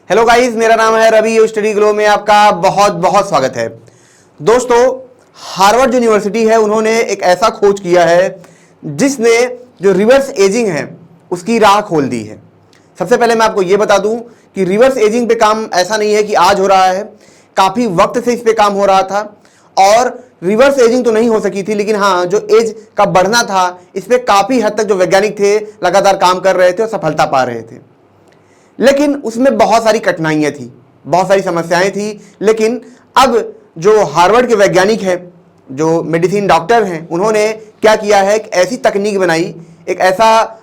Hello guys, मेरा नाम है रवि। स्टडी ग्लो में आपका बहुत बहुत स्वागत है। दोस्तों, हार्वर्ड यूनिवर्सिटी है, उन्होंने एक ऐसा खोज किया है जिसने जो रिवर्स एजिंग है उसकी राह खोल दी है। सबसे पहले मैं आपको यह बता दूं कि रिवर्स एजिंग पे काम ऐसा नहीं है कि आज हो रहा है, काफी वक्त से इस पे काम हो रहा था और रिवर्स एजिंग तो नहीं हो सकी थी, लेकिन हाँ, जो एज का बढ़ना था इस पे काफी हद तक जो वैज्ञानिक थे लगातार काम कर रहे थे और सफलता पा रहे थे। लेकिन उसमें बहुत सारी कठिनाइयां थी, बहुत सारी समस्याएं थी। लेकिन अब जो हार्वर्ड के वैज्ञानिक हैं, जो मेडिसिन डॉक्टर हैं, उन्होंने क्या किया है, एक ऐसी तकनीक बनाई, एक ऐसा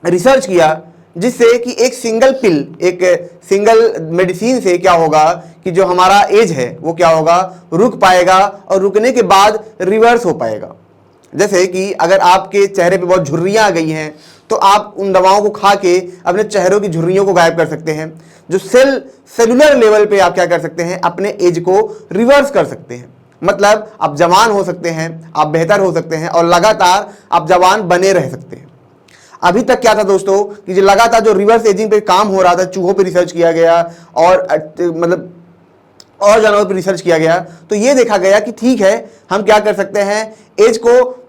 रिसर्च किया जिससे कि एक सिंगल पिल, एक सिंगल मेडिसिन से क्या होगा कि जो हमारा एज है वो क्या होगा, रुक पाएगा और रुकने के बाद रिवर्स हो पाएगा। जैसे कि अगर आपके चेहरे पे बहुत झुर्रियां आ गई हैं तो आप उन दवाओं को खा के अपने चेहरों की झुर्रियों को गायब कर सकते हैं। जो सेलुलर लेवल पे आप क्या कर सकते हैं, अपने एज को रिवर्स कर सकते हैं। मतलब आप जवान हो सकते हैं, आप बेहतर हो सकते हैं और लगातार आप जवान बने रह सकते हैं। अभी तक क्या था दोस्तों कि जो लगातार जो रिवर्स एजिंग पे काम हो रहा था, चूहों पे रिसर्च किया गया और मतलब और जानवरों पर रिसर्च किया गया, तो ये देखा गया कि ठीक है, हम क्या कर सकते हैं, एज को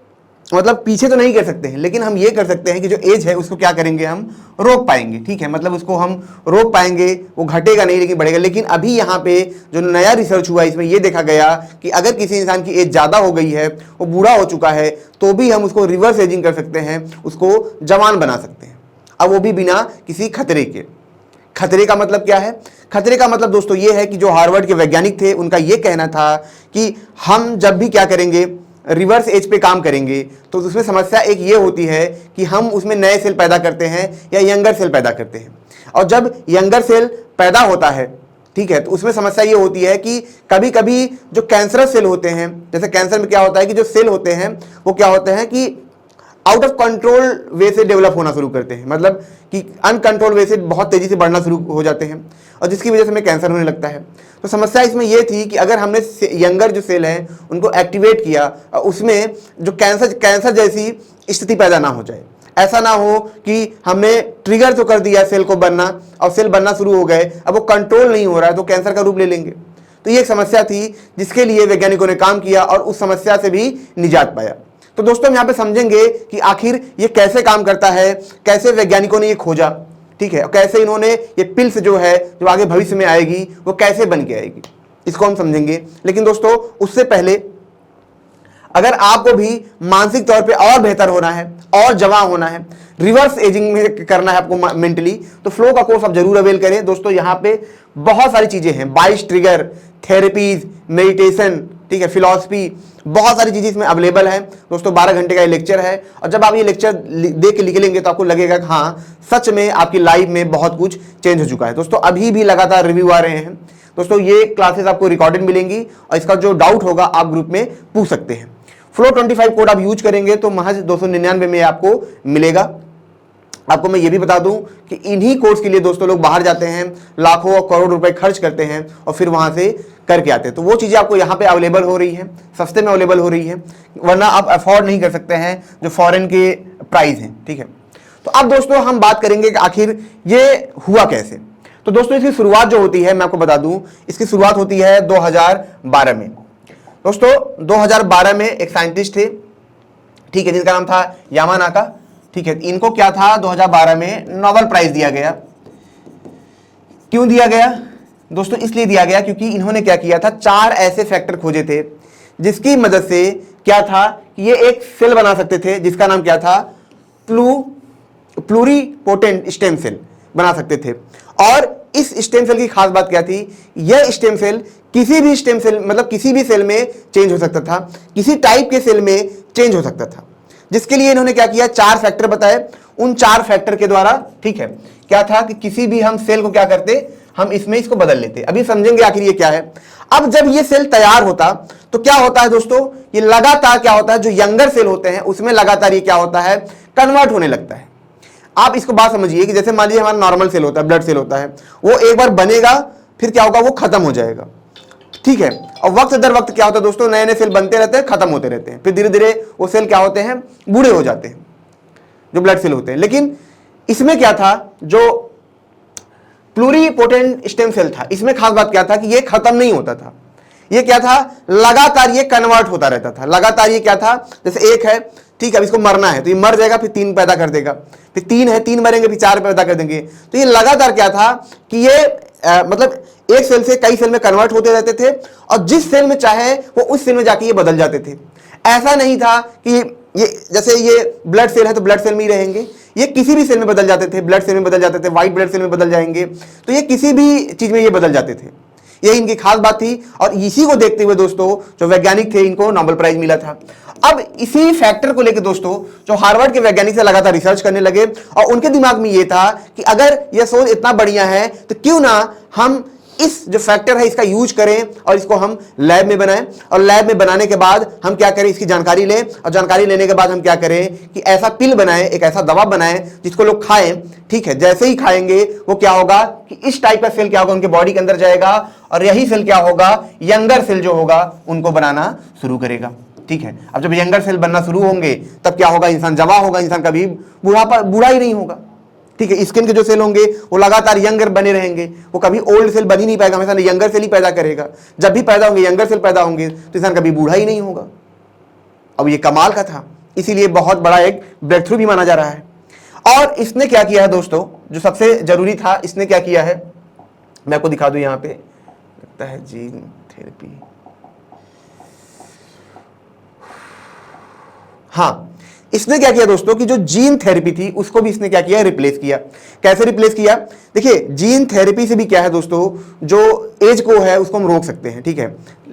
मतलब पीछे तो नहीं कर सकते हैं, लेकिन हम ये कर सकते हैं कि जो एज है उसको क्या करेंगे, हम रोक पाएंगे। ठीक है, मतलब उसको हम रोक पाएंगे, वो घटेगा नहीं लेकिन बढ़ेगा। लेकिन अभी यहाँ पे जो नया रिसर्च हुआ इसमें ये देखा गया कि अगर किसी इंसान की एज ज़्यादा हो गई है, वो बूढ़ा हो चुका है, तो भी हम उसको रिवर्स एजिंग कर सकते हैं, उसको जवान बना सकते हैं। अब वो भी बिना किसी खतरे के। खतरे का मतलब क्या है? खतरे का मतलब दोस्तों ये है कि जो हार्वर्ड के वैज्ञानिक थे उनका ये कहना था कि हम जब भी क्या करेंगे, रिवर्स एज पे काम करेंगे, तो उसमें समस्या एक ये होती है कि हम उसमें नए सेल पैदा करते हैं या यंगर सेल पैदा करते हैं। और जब यंगर सेल पैदा होता है, ठीक है, तो उसमें समस्या ये होती है कि कभी कभी जो कैंसरस सेल होते हैं, जैसे कैंसर में क्या होता है कि जो सेल होते हैं वो क्या होते हैं कि आउट ऑफ कंट्रोल वे से डेवलप होना शुरू करते हैं, मतलब कि अनकंट्रोल वे से बहुत तेजी से बढ़ना शुरू हो जाते हैं और जिसकी वजह से हमें कैंसर होने लगता है। तो समस्या इसमें यह थी कि अगर हमने यंगर जो सेल हैं उनको एक्टिवेट किया, उसमें जो कैंसर जैसी स्थिति पैदा ना हो जाए। ऐसा ना हो कि हमने ट्रिगर तो कर दिया सेल को बनना और सेल बनना शुरू हो गए, अब वो कंट्रोल नहीं हो रहा है तो कैंसर का रूप ले लेंगे। तो ये एक समस्या थी जिसके लिए वैज्ञानिकों ने काम किया और उस समस्या से भी निजात पाया। तो दोस्तों, हम यहाँ पे समझेंगे कि आखिर ये कैसे काम करता है, कैसे वैज्ञानिकों ने ये खोजा, ठीक है, और कैसे इन्होंने ये पिल्स जो है जो आगे भविष्य में आएगी वो कैसे बन के आएगी, इसको हम समझेंगे। लेकिन दोस्तों, उससे पहले अगर आपको भी मानसिक तौर पे और बेहतर होना है और जवान होना है, रिवर्स एजिंग में करना है आपको मेंटली, तो फ्लो का कोर्स आप जरूर अवेल करें। दोस्तों, यहाँ पे बहुत सारी चीजें हैं, 22 ट्रिगर, थेरेपीज, मेडिटेशन, ठीक है, फिलॉसफी, बहुत सारी चीजें इसमें अवेलेबल है। दोस्तों, 12 घंटे का ये लेक्चर है और जब आप ये लेक्चर देख के निकलेंगे तो आपको लगेगा कि हाँ, सच में आपकी लाइफ में बहुत कुछ चेंज हो चुका है। दोस्तों, अभी भी लगातार रिव्यू आ रहे हैं। दोस्तों, ये क्लासेस आपको रिकॉर्डेड मिलेंगी और इसका जो डाउट होगा आप ग्रुप में पूछ सकते हैं। फ्लो 25 कोड आप यूज करेंगे तो महज 299 में आपको मिलेगा। आपको मैं ये भी बता दूं कि इन्हीं कोर्स के लिए दोस्तों लोग बाहर जाते हैं, लाखों और करोड़ रुपए खर्च करते हैं और फिर वहां से करके आते हैं। तो वो चीजें आपको यहाँ पे अवेलेबल हो रही हैं, सस्ते में अवेलेबल हो रही है, वरना आप अफोर्ड नहीं कर सकते हैं जो फॉरेन के प्राइस हैं। ठीक है, तो अब दोस्तों हम बात करेंगे कि आखिर ये हुआ कैसे। तो दोस्तों, इसकी शुरुआत जो होती है, मैं आपको बता दूं, इसकी शुरुआत होती है 2012 में। दोस्तों, 2012 में एक साइंटिस्ट थे, ठीक है, जिनका नाम था यामानाका। ठीक है, इनको क्या था, 2012 में नोबेल प्राइज दिया गया। क्यों दिया गया दोस्तों? इसलिए दिया गया क्योंकि इन्होंने क्या किया था, 4 ऐसे फैक्टर खोजे थे जिसकी मदद से क्या था कि ये एक सेल बना सकते थे जिसका नाम क्या था, प्लूरिपोटेंट स्टेम सेल बना सकते थे। और इस स्टेम सेल की खास बात क्या थी, यह स्टेम सेल किसी भी स्टेम सेल, मतलब किसी भी सेल में चेंज हो सकता था, किसी टाइप के सेल में चेंज हो सकता था, जिसके लिए इन्होंने क्या किया, 4 फैक्टर बताए। उन 4 फैक्टर के द्वारा, ठीक है, क्या था कि किसी भी हम सेल को क्या करते, हम इसमें इसको बदल लेते। अभी समझेंगे आखिर ये क्या है। अब जब ये सेल तैयार होता तो क्या होता है दोस्तों, ये लगातार क्या होता है, जो यंगर सेल होते हैं उसमें लगातार ये क्या होता है, कन्वर्ट होने लगता है। आप इसको बात समझिए कि जैसे मान लीजिए हमारा नॉर्मल सेल होता है, ब्लड सेल होता है, वो एक बार बनेगा फिर क्या होगा, वो खत्म हो जाएगा। ठीक है, और वक्त दर वक्त क्या होता है दोस्तों, नए नए सेल बनते रहते हैं, खत्म होते रहते हैं, फिर धीरे धीरे वो सेल क्या होते हैं, बूढ़े हो जाते हैं, जो ब्लड सेल होते हैं। लेकिन इसमें क्या था, जो प्लूरीपोटेंट स्टेम सेल था। इसमें खास बात क्या था कि ये खत्म नहीं होता था, ये क्या था, लगातार ये कन्वर्ट होता रहता था। लगातार ये क्या था, जैसे एक है, ठीक है, अब इसको मरना है तो ये मर जाएगा, फिर 3 पैदा कर देगा, फिर 3 है, 3 मरेंगे, फिर 4 पैदा कर देंगे। तो ये लगातार क्या था कि ये मतलब एक सेल से कई सेल में कन्वर्ट होते रहते थे, और जिस सेल में चाहे वो उस सेल में जाके ये बदल जाते थे। ऐसा नहीं था कि ये जैसे ये ब्लड सेल है तो ब्लड सेल में ही रहेंगे, ये किसी भी सेल में बदल जाते थे, ब्लड सेल में बदल जाते थे, व्हाइट ब्लड सेल में बदल जाएंगे, तो ये किसी भी चीज में ये बदल जाते थे। यही इनकी खास बात थी, और इसी को देखते हुए दोस्तों जो वैज्ञानिक थे इनको नोबेल प्राइज मिला था। अब इसी फैक्टर को लेकर दोस्तों जो हार्वर्ड के वैज्ञानिक से लगातार रिसर्च करने लगे, और उनके दिमाग में ये था कि अगर यह शोध इतना बढ़िया है तो क्यों ना हम इस जो फैक्टर है इसका यूज करें और इसको हम लैब में बनाएं, और लैब में बनाने के बाद हम क्या करें, इसकी जानकारी लें, और जानकारी लेने के बाद हम क्या करें कि ऐसा पिल बनाएं, एक ऐसा दवा बनाएं जिसको लोग खाएं। ठीक है, जैसे ही खाएंगे वो क्या होगा कि इस टाइप का सेल क्या होगा उनके बॉडी के अंदर जाएगा, और यही सेल क्या होगा, यंगर सेल जो होगा उनको बनाना शुरू करेगा। ठीक है, अब जब यंगर सेल बनना शुरू होंगे तब क्या होगा, इंसान जवान होगा, इंसान कभी बूढ़ा ही नहीं होगा। ठीक है, स्किन के जो सेल होंगे वो लगातार यंगर बने रहेंगे, वो कभी ओल्ड सेल बन ही नहीं पाएगा, हमेशा यंगर सेल ही पैदा करेगा। जब भी पैदा होंगे यंगर सेल पैदा होंगे तो इंसान कभी बूढ़ा ही नहीं होगा। अब ये कमाल का था, इसीलिए बहुत बड़ा एक ब्रेक थ्रू भी माना जा रहा है। और इसने क्या किया है दोस्तों, जो सबसे जरूरी था, इसने क्या किया है, मैं आपको दिखा दूं, यहां पे लगता है जीन थेरेपी, हाँ, इसने क्या किया दोस्तों कि जो जीन थेरेपी थी उसको भी इसने क्या किया, रिप्लेस किया। कैसे रिप्लेस किया, देखिए जीन थेरेपी से भी क्या है दोस्तों, जो एज को है उसको हम रोक सकते हैं। ठीक है,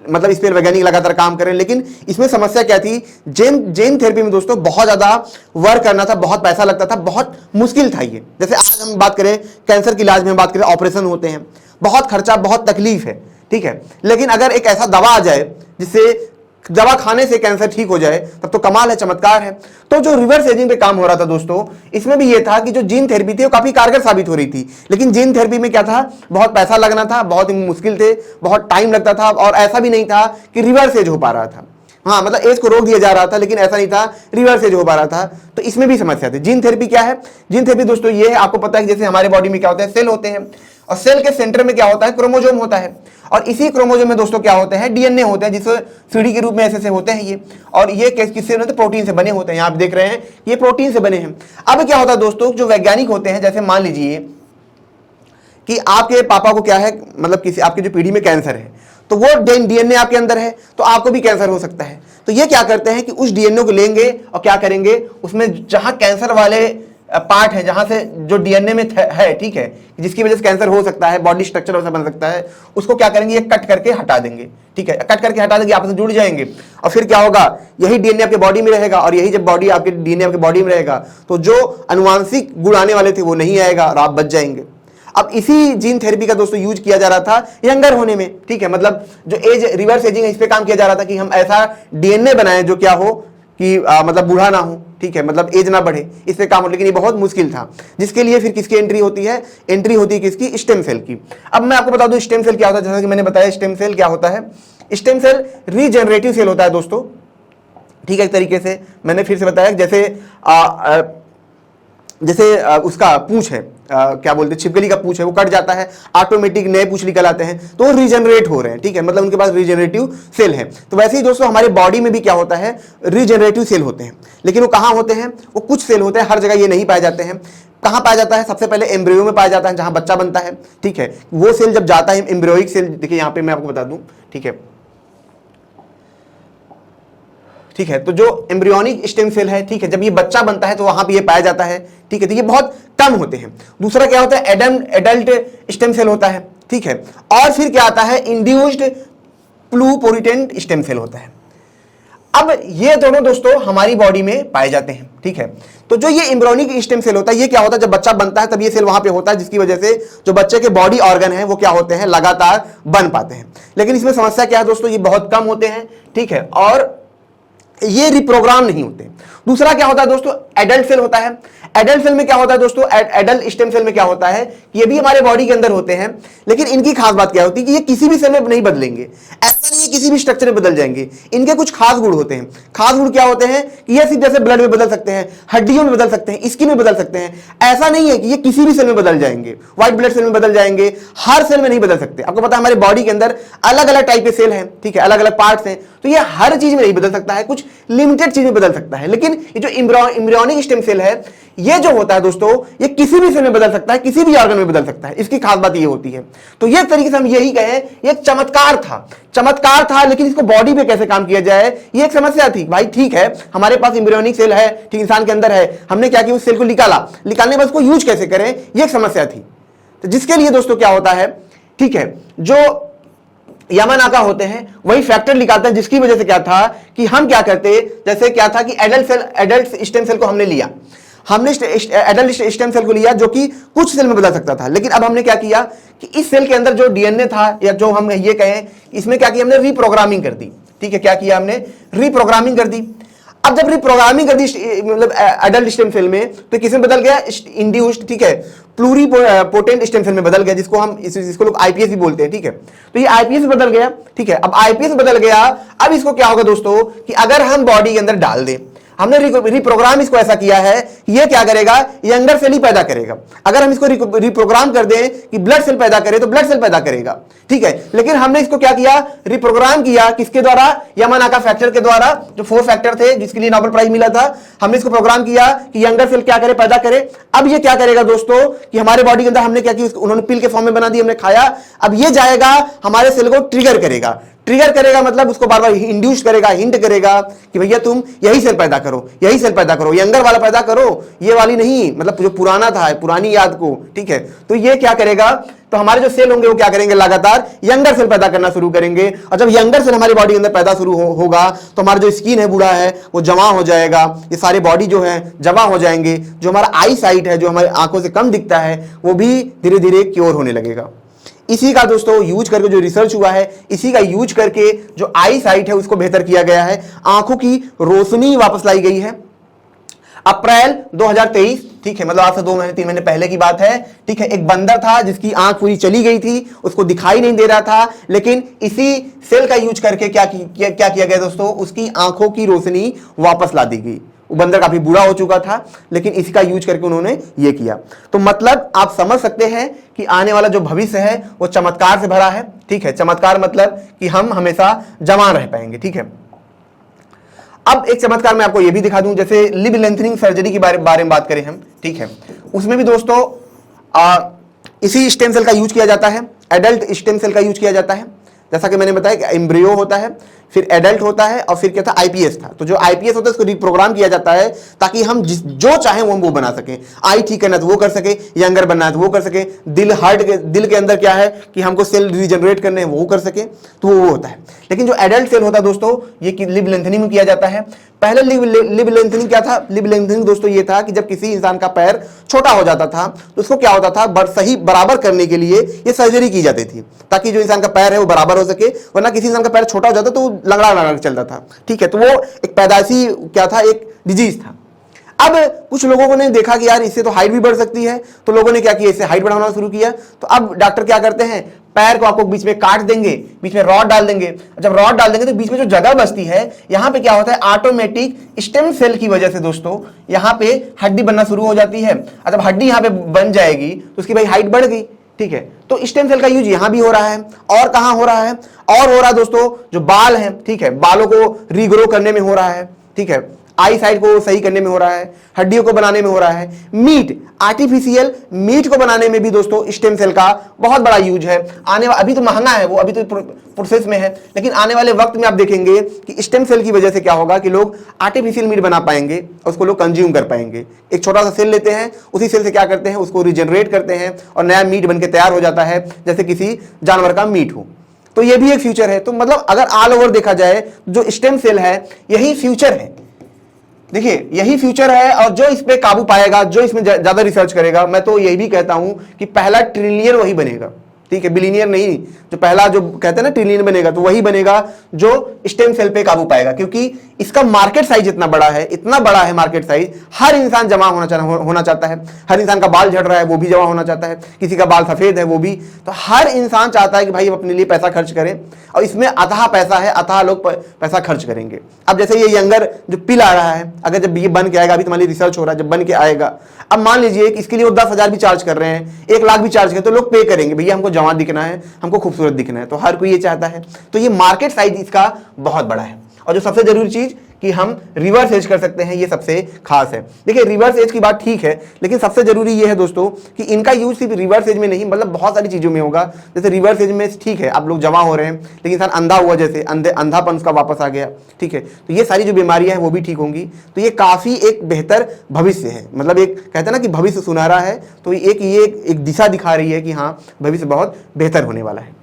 मतलब इस पर वैज्ञानिक लगातार काम कर रहे हैं, लेकिन इसमें समस्या क्या थी, जीन थेरेपी में दोस्तों बहुत ज्यादा वर्क करना था, बहुत पैसा लगता था, बहुत मुश्किल था ये। जैसे आज हम बात करें कैंसर के इलाज में, हम बात करें ऑपरेशन होते हैं, बहुत खर्चा, बहुत तकलीफ है। ठीक है, लेकिन अगर एक ऐसा दवा आ जाए जिससे दवा खाने से कैंसर ठीक हो जाए तब तो कमाल है, चमत्कार है। तो जो रिवर्स एजिंग पे काम हो रहा था दोस्तों, इसमें भी ये था कि जो जीन थेरेपी थी वो काफी कारगर साबित हो रही थी, लेकिन जीन थेरेपी में क्या था, बहुत पैसा लगना था, बहुत ही मुश्किल थे, बहुत टाइम लगता था, और ऐसा भी नहीं था कि रिवर्स एज हो पा रहा था। हाँ, मतलब एज को रोक दिया जा रहा था, लेकिन ऐसा नहीं था रिवर्स एज हो पा रहा था, तो इसमें भी समस्या थी। जीन थेरेपी क्या है, जीन थेरेपी दोस्तों ये है, आपको पता है कि जैसे हमारे बॉडी में क्या होता है, सेल होते हैं, और सेल के सेंटर में क्या होता है, क्रोमोजोम होता है, और इसी क्रोमोजोम में दोस्तों क्या होते हैं, डीएनए होते हैं, जिससे सीढ़ी के रूप में ऐसे होते हैं ये, और ये किससे होते हैं, प्रोटीन से बने होते हैं। यहाँ आप देख रहे हैं ये प्रोटीन से बने हैं। अब क्या होता है दोस्तों, जो वैज्ञानिक होते हैं, जैसे मान लीजिए कि आपके पापा को क्या है, मतलब किसी आपकी जो पीढ़ी में कैंसर है, तो वो डीएनए आपके अंदर है, तो आपको भी कैंसर हो सकता है। तो ये क्या करते हैं कि उस डीएनए को लेंगे और क्या करेंगे, उसमें जहां कैंसर वाले पार्ट है, जहां से जो डीएनए में है, ठीक है, जिसकी वजह से कैंसर हो सकता है, बॉडी स्ट्रक्चर वैसा बन सकता है, उसको क्या करेंगे, ये कट करके हटा देंगे। ठीक है, कट करके हटा देंगे, आपस में जुड़ जाएंगे, और फिर क्या होगा, यही डीएनए आपके बॉडी में रहेगा, और यही जब बॉडी आपके डीएनए आपके बॉडी में रहेगा तो जो अनुवांशिक गुण आने वाले थे वो नहीं आएगा और आप बच जाएंगे। अब इसी जीन थेरेपी का दोस्तों यूज किया जा रहा था यंगर होने में। ठीक है, मतलब जो एज रिवर्स एजिंग है, इस पे काम किया जा रहा था कि हम ऐसा डीएनए बनाएं जो क्या हो कि मतलब बूढ़ा ना हो। ठीक है, मतलब एज ना बढ़े, इस पे काम हो, लेकिन ये बहुत मुश्किल था, जिसके लिए फिर किसकी एंट्री होती है, एंट्री होती है किसकी, स्टेम सेल की। अब मैं आपको बता दूं स्टेम सेल क्या होता है, जैसा कि मैंने बताया स्टेम सेल क्या होता है, स्टेम सेल रीजनरेटिव सेल होता है दोस्तों। ठीक है, एक तरीके से मैंने फिर से बताया, जैसे उसका पूंछ है, क्या बोलते हैं, छिपकली का पूंछ है, वो कट जाता है, ऑटोमेटिक नए पूंछ निकल आते हैं, तो वो रीजनरेट हो रहे हैं। ठीक है, मतलब उनके पास रीजनरेटिव सेल है। तो वैसे ही दोस्तों हमारे बॉडी में भी क्या होता है, रीजनरेटिव सेल होते हैं, लेकिन वो कहाँ होते हैं, वो कुछ सेल होते हैं, हर जगह ये नहीं पाए जाते हैं। कहाँ पाया जाता है, सबसे पहले एम्ब्रियो में पाया जाता है, जहां बच्चा बनता है। ठीक है, वो सेल जब जाता है, एम्ब्रियोइक सेल, देखिए यहाँ पे मैं आपको बता दूं। ठीक है, ठीक है, तो जो एम्ब्रियोनिक स्टेम सेल है, ठीक है, जब ये बच्चा बनता है तो वहां पे ये पाया जाता है। ठीक है, तो ये बहुत कम होते हैं। दूसरा क्या होता है, एडल्ट स्टेम सेल होता है। ठीक है, और फिर क्या आता है, इंड्यूस्ड प्लूरिपोटेंट स्टेम सेल होता है। अब ये दोनों दोस्तों हमारी बॉडी में पाए जाते हैं। ठीक है, तो जो ये एम्ब्रियोनिक स्टेम सेल होता है, ये क्या होता है, जब बच्चा बनता है तब ये सेल वहां पे होता है, जिसकी वजह से जो बच्चे के बॉडी ऑर्गन है वो क्या होते हैं, लगातार बन पाते हैं। लेकिन इसमें समस्या क्या है दोस्तों, ये बहुत कम होते हैं। ठीक है, और ये रिप्रोग्राम नहीं होते। दूसरा क्या होता है दोस्तों, एडल्ट सेल होता है। एडल्ट सेल में क्या होता है दोस्तों, एडल्ट स्टेम सेल में क्या होता है, ये भी हमारे बॉडी के अंदर होते हैं, लेकिन इनकी खास बात क्या होती है कि ये किसी भी सेल में नहीं बदलेंगे, ऐसा नहीं है किसी भी स्ट्रक्चर में बदल जाएंगे। इनके कुछ खास गुण होते हैं। खास गुण क्या होते हैं कि ये सिर्फ जैसे ब्लड में बदल सकते हैं, हड्डियों में बदल सकते हैं, स्किन में बदल सकते हैं, ऐसा नहीं है कि ये किसी भी सेल में बदल जाएंगे, व्हाइट ब्लड सेल में बदल जाएंगे, हर सेल में नहीं बदल सकते। आपको पता है हमारे बॉडी के अंदर अलग अलग टाइप के सेल हैं, ठीक है, अलग अलग पार्ट्स हैं, तो ये हर चीज में नहीं बदल सकता है, कुछ लिमिटेड चीज में बदल सकता है। लेकिन ये जो एम्ब्रियोनिक स्टेम सेल है, ये जो होता है दोस्तों, ये किसी भी सेल में बदल सकता है, किसी भी ऑर्गन में बदल सकता है। इसकी खास बात ये होती है। तो ये तरीके से हम यही कहें, ये एक चमत्कार था, लेकिन इसको बॉडी पे कैसे काम किया जाए, ये एक समस्या थी। भाई ठीक है, हमारे पास एम्ब्रियोनिक सेल है, ठीक, इंसान के अंदर है, हमने क्या किया, उस सेल को निकालने में उसको यूज कैसे करें, ये एक समस्या थी। तो जिसके लिए दोस्तों क्या होता है, ठीक है, जो यामानाका होते हैं वही फैक्टर निकालते हैं, जिसकी वजह से क्या था कि हम क्या करते, जैसे क्या था कि एडल्ट स्टेम सेल को हमने लिया, हमने एडल्ट स्टेम सेल को लिया जो कि कुछ सेल में बदल सकता था। लेकिन अब हमने क्या किया कि इस सेल के अंदर जो डीएनए था, या जो हम ये कहें, इसमें क्या किया, हमने रीप्रोग्रामिंग कर दी। ठीक है, क्या किया हमने, रीप्रोग्रामिंग कर दी। अब जब रिप्रोग्रामिंग कर दी मतलब एडल्ट स्टेम सेल में, तो किसमें बदल गया, इंड्यूस्ड, ठीक है, प्लूरीपोटेंट स्टेम सेल में बदल गया, जिसको हम इसको लोग आईपीएस भी बोलते हैं। ठीक है, तो ये आईपीएस बदल गया। ठीक है, अब आईपीएस बदल गया, अब इसको क्या होगा दोस्तों कि अगर हम बॉडी के अंदर डाल दें, हमने रिप्रोग्राम इसको ऐसा किया है, ये क्या करेगा, यंगर सेल ही पैदा करेगा। अगर हम इसको रिप्रोग्राम कर दें कि ब्लड सेल पैदा करे, तो ब्लड सेल पैदा करेगा। ठीक है, लेकिन हमने इसको क्या किया, रिप्रोग्राम किया, किसके द्वारा, यामानाका फैक्टर के द्वारा, जो 4 फैक्टर थे जिसके लिए नोबेल प्राइज मिला था। हमने इसको प्रोग्राम किया कि यंगर सेल क्या करे, पैदा करे। अब ये क्या करेगा दोस्तों कि हमारे बॉडी के अंदर हमने क्या किया, उन्होंने पिल के फॉर्म में बना दी, हमने खाया। अब ये जाएगा हमारे सेल को ट्रिगर करेगा, मतलब उसको बार बार इंड्यूस करेगा, हिंट करेगा कि भैया तुम यही सेल पैदा करो, यंगर वाला पैदा करो, ये वाली नहीं, मतलब जो पुराना था, पुरानी याद को। ठीक है, तो ये क्या करेगा, तो हमारे जो सेल होंगे वो क्या करेंगे, लगातार यंगर सेल पैदा करना शुरू करेंगे। और जब यंगर सेल हमारी बॉडी के अंदर पैदा शुरू होगा, तो हमारा जो स्किन है बूढ़ा है वो जमा हो जाएगा, ये सारे बॉडी जो है जमा हो जाएंगे। जो हमारा आई साइट है, जो हमारी आंखों से कम दिखता है, वो भी धीरे धीरे क्योर होने लगेगा। इसी का दोस्तों यूज करके जो रिसर्च हुआ है, इसी का यूज करके जो आई साइट है उसको बेहतर किया गया है, आंखों की रोशनी वापस लाई गई है। अप्रैल 2023, ठीक है, मतलब आज से 2-3 महीने पहले की बात है। ठीक है, एक बंदर था जिसकी आंख पूरी चली गई थी, उसको दिखाई नहीं दे रहा था, लेकिन इसी सेल का यूज करके क्या किया गया दोस्तों, उसकी आंखों की रोशनी वापस ला दी गई। वो बंदर काफी बुरा हो चुका था, लेकिन इसका यूज करके उन्होंने ये किया। तो मतलब आप समझ सकते हैं कि आने वाला जो भविष्य है वो चमत्कार से भरा है। ठीक है, चमत्कार मतलब कि हम हमेशा जवान रह पाएंगे। ठीक है, अब एक चमत्कार मैं आपको ये भी दिखा दूं, जैसे लिब लेंथनिंग सर्जरी के बारे में बात करें हम। ठीक है, उसमें भी दोस्तों इसी स्टेम सेल का यूज किया जाता है, एडल्ट स्टेम सेल का यूज किया जाता है। जैसा कि मैंने बताया कि एम्ब्रियो होता है, फिर एडल्ट होता है, और फिर क्या था, आईपीएस था। तो जो आईपीएस होता है उसको रिप्रोग्राम किया जाता है ताकि हम जो चाहें वो बना सकें। आई ठीक करना है तो वो कर सके, यंगर बनना है तो वो कर सके, दिल के अंदर क्या है कि हमको सेल रिजनरेट करने हैं वो कर सके, तो वो होता है। लेकिन जो एडल्ट सेल होता है दोस्तों, ये लिब लेंथनिंग में किया जाता है। पहले लिब लेंथनिंग क्या था, लिब लेंथनिंग दोस्तों ये था कि जब किसी इंसान का पैर छोटा हो जाता था तो उसको क्या होता था, सही बराबर करने के लिए ये सर्जरी की जाती थी, ताकि जो इंसान का पैर है वो बराबर हो सके। वरना किसी इंसान का पैर छोटा हो जाता तो लंगड़ा चलता था। ठीक है, तो वो एक पैदाइशी क्या था, एक डिजीज था। अब कुछ लोगों ने देखा कि यार इससे तो हाइट भी बढ़ सकती है, तो लोगों ने क्या किया, इससे हाइट बढ़ाना शुरू किया। तो अब डॉक्टर क्या करते हैं, पैर को आपको बीच में काट देंगे, बीच में रॉड डाल देंगे। जब रॉड डाल देंगे तो बीच में जो जगह बचती है, यहां पे क्या होता है, ऑटोमेटिक स्टेम सेल की वजह से दोस्तों यहां पे हड्डी बनना शुरू हो जाती है। और जब हड्डी यहां पे बन जाएगी तो उसकी भाई हाइट बढ़ गई। ठीक है, तो स्टेम सेल का यूज यहां भी हो रहा है, और कहां हो रहा है, और हो रहा है दोस्तों जो बाल हैं, ठीक है, बालों को रीग्रो करने में हो रहा है। ठीक है, आई साइड को सही करने में हो रहा है, हड्डियों को बनाने में हो रहा है, मीट, आर्टिफिशियल मीट को बनाने में भी दोस्तों स्टेम सेल का बहुत बड़ा यूज है। अभी तो महंगा है वो, अभी तो प्रोसेस में है, लेकिन आने वाले वक्त में आप देखेंगे कि स्टेम सेल की वजह से क्या होगा कि लोग आर्टिफिशियल मीट बना पाएंगे और उसको लोग कंज्यूम कर पाएंगे। एक छोटा सा सेल लेते हैं, उसी सेल से क्या करते हैं, उसको रिजनरेट करते हैं और नया मीट बन के तैयार हो जाता है, जैसे किसी जानवर का मीट हो। तो ये भी एक फ्यूचर है। तो मतलब अगर ऑल ओवर देखा जाए, जो स्टेम सेल है यही फ्यूचर है। देखिए यही फ्यूचर है, और जो इस पे काबू पाएगा, जो इसमें ज्यादा रिसर्च करेगा, मैं तो यही भी कहता हूं कि पहला ट्रिलियन वही बनेगा। ठीक है, बिलियनियर नहीं, जो पहला जो कहते हैं ना ट्रिलियन बनेगा, तो वही बनेगा जो स्टेम सेल पे काबू पाएगा, क्योंकि इसका मार्केट साइज इतना बड़ा है, इतना बड़ा है मार्केट साइज। हर इंसान जमा होना चाहता है, हर इंसान का बाल झड़ रहा है वो भी जमा होना चाहता है, किसी का बाल सफेद है वो भी, तो हर इंसान चाहता है कि भाई अपने लिए पैसा खर्च करें, और इसमें अथाह पैसा है, अथाह लोग पैसा खर्च करेंगे। अब जैसे ये यंगर जो पिल आ रहा है, अगर जब ये बन के आएगा, अभी तुम्हारी रिसर्च हो रहा है, जब बन के आएगा, अब मान लीजिए कि इसके लिए वो 10,000 भी चार्ज कर रहे हैं, 1 लाख भी चार्ज करें, तो लोग पे करेंगे, भैया हमको जवान दिखना है, हमको खूबसूरत दिखना है, तो हर कोई ये चाहता है। तो ये मार्केट साइज इसका बहुत बड़ा है। और जो सबसे जरूरी चीज कि हम रिवर्स एज कर सकते हैं, ये सबसे खास है। देखिए रिवर्स एज की बात ठीक है, लेकिन सबसे जरूरी ये है दोस्तों कि इनका यूज सिर्फ रिवर्स एज में नहीं, मतलब बहुत सारी चीजों में होगा। जैसे रिवर्स एज में ठीक है, आप लोग जमा हो रहे हैं, लेकिन इंसान अंधा हुआ, जैसे अंधापन उसका वापस आ गया, ठीक है, तो ये सारी जो बीमारियां हैं वो भी ठीक होंगी। तो ये काफी एक बेहतर भविष्य है, मतलब एक कहते हैं ना कि भविष्य सुनहरा है, तो ये एक दिशा दिखा रही है कि हाँ भविष्य बहुत बेहतर होने वाला है।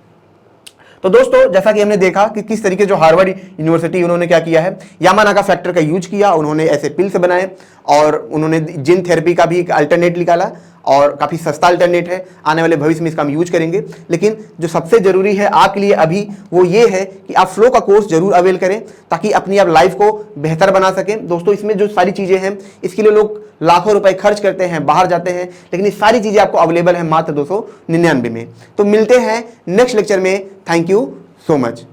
तो दोस्तों जैसा कि हमने देखा कि किस तरीके जो हार्वर्ड यूनिवर्सिटी उन्होंने क्या किया है, यामानाका फैक्टर का यूज किया, उन्होंने ऐसे पिल्स बनाए और उन्होंने जीन थेरेपी का भी एक अल्टरनेट निकाला, और काफ़ी सस्ता अल्टरनेट है। आने वाले भविष्य में इसका हम यूज करेंगे। लेकिन जो सबसे जरूरी है आपके लिए अभी वो ये है कि आप फ्लो का कोर्स जरूर अवेल करें, ताकि अपनी आप लाइफ को बेहतर बना सकें। दोस्तों इसमें जो सारी चीज़ें हैं, इसके लिए लोग लाखों रुपए खर्च करते हैं, बाहर जाते हैं, लेकिन ये सारी चीज़ें आपको अवेलेबल है मात्र 299 में। तो मिलते हैं नेक्स्ट लेक्चर में। Thank you so much.